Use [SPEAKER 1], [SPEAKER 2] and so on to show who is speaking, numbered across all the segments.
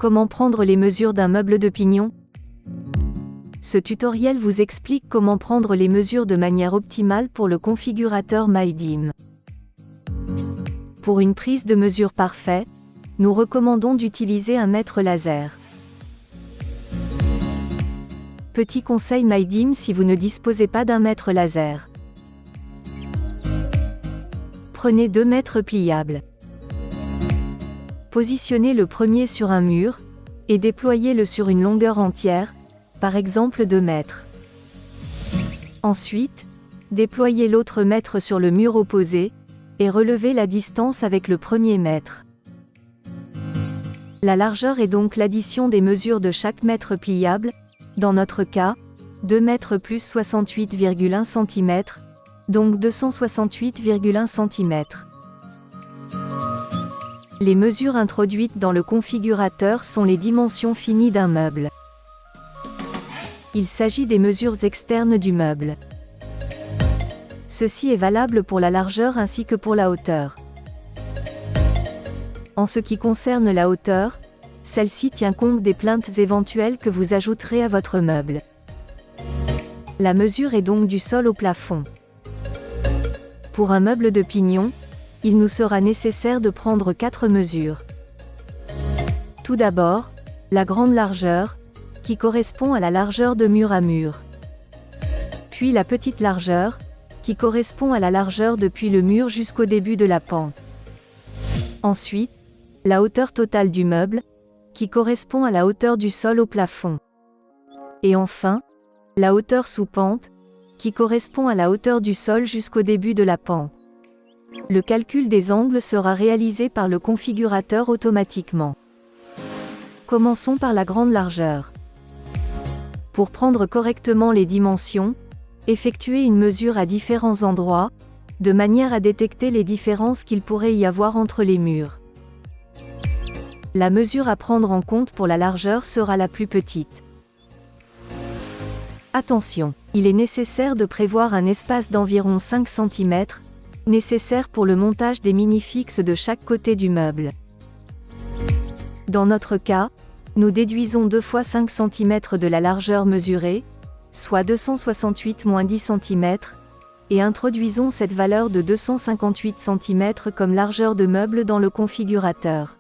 [SPEAKER 1] Comment prendre les mesures d'un meuble de pignon? Ce tutoriel vous explique comment prendre les mesures de manière optimale pour le configurateur MyDim. Pour une prise de mesure parfaite, nous recommandons d'utiliser un mètre laser. Petit conseil MyDim si vous ne disposez pas d'un mètre laser. Prenez 2 mètres pliables. Positionnez le premier sur un mur, et déployez-le sur une longueur entière, par exemple 2 mètres. Ensuite, déployez l'autre mètre sur le mur opposé, et relevez la distance avec le premier mètre. La largeur est donc l'addition des mesures de chaque mètre pliable, dans notre cas, 2 mètres plus 68,1 cm, donc 268,1 cm. Les mesures introduites dans le configurateur sont les dimensions finies d'un meuble. Il s'agit des mesures externes du meuble. Ceci est valable pour la largeur ainsi que pour la hauteur. En ce qui concerne la hauteur, celle-ci tient compte des plinthes éventuelles que vous ajouterez à votre meuble. La mesure est donc du sol au plafond. Pour un meuble de pignon, il nous sera nécessaire de prendre 4 mesures. Tout d'abord, la grande largeur, qui correspond à la largeur de mur à mur. Puis la petite largeur, qui correspond à la largeur depuis le mur jusqu'au début de la pente. Ensuite, la hauteur totale du meuble, qui correspond à la hauteur du sol au plafond. Et enfin, la hauteur sous pente, qui correspond à la hauteur du sol jusqu'au début de la pente. Le calcul des angles sera réalisé par le configurateur automatiquement. Commençons par la grande largeur. Pour prendre correctement les dimensions, effectuez une mesure à différents endroits, de manière à détecter les différences qu'il pourrait y avoir entre les murs. La mesure à prendre en compte pour la largeur sera la plus petite. Attention, il est nécessaire de prévoir un espace d'environ 5 cm, nécessaire pour le montage des minifixes de chaque côté du meuble. Dans notre cas, nous déduisons 2 fois 5 cm de la largeur mesurée, soit 268-10 cm, et introduisons cette valeur de 258 cm comme largeur de meuble dans le configurateur.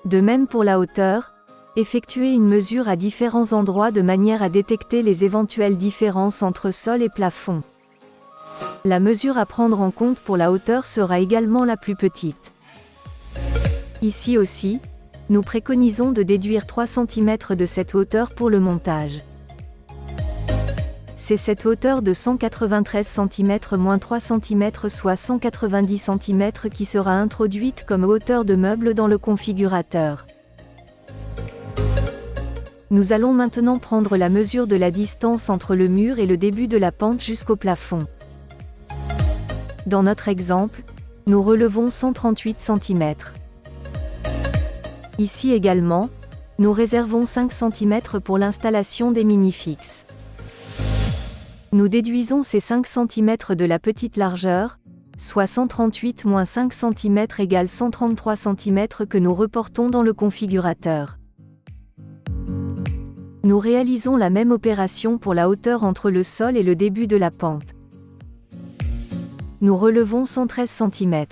[SPEAKER 1] De même pour la hauteur, effectuez une mesure à différents endroits de manière à détecter les éventuelles différences entre sol et plafond. La mesure à prendre en compte pour la hauteur sera également la plus petite. Ici aussi, nous préconisons de déduire 3 cm de cette hauteur pour le montage. C'est cette hauteur de 193 cm moins 3 cm soit 190 cm qui sera introduite comme hauteur de meuble dans le configurateur. Nous allons maintenant prendre la mesure de la distance entre le mur et le début de la pente jusqu'au plafond. Dans notre exemple, nous relevons 138 cm. Ici également, nous réservons 5 cm pour l'installation des minifixes. Nous déduisons ces 5 cm de la petite largeur, soit 138 moins 5 cm égale 133 cm que nous reportons dans le configurateur. Nous réalisons la même opération pour la hauteur entre le sol et le début de la pente. Nous relevons 113 cm.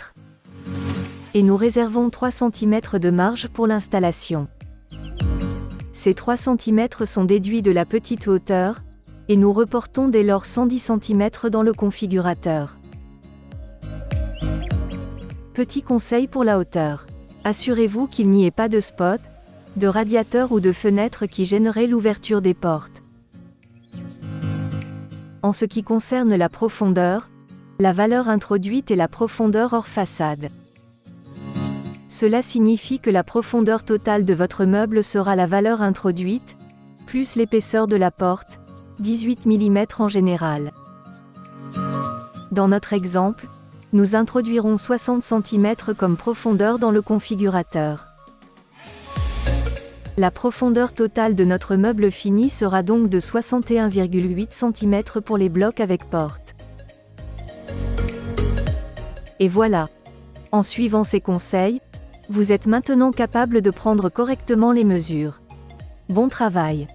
[SPEAKER 1] Et nous réservons 3 cm de marge pour l'installation. Ces 3 cm sont déduits de la petite hauteur, et nous reportons dès lors 110 cm dans le configurateur. Petit conseil pour la hauteur. Assurez-vous qu'il n'y ait pas de spot, de radiateur ou de fenêtre qui gênerait l'ouverture des portes. En ce qui concerne la profondeur, la valeur introduite est la profondeur hors façade. Cela signifie que la profondeur totale de votre meuble sera la valeur introduite, plus l'épaisseur de la porte, 18 mm en général. Dans notre exemple, nous introduirons 60 cm comme profondeur dans le configurateur. La profondeur totale de notre meuble fini sera donc de 61,8 cm pour les blocs avec porte. Et voilà. En suivant ces conseils, Vous êtes maintenant capable de prendre correctement les mesures. Bon travail!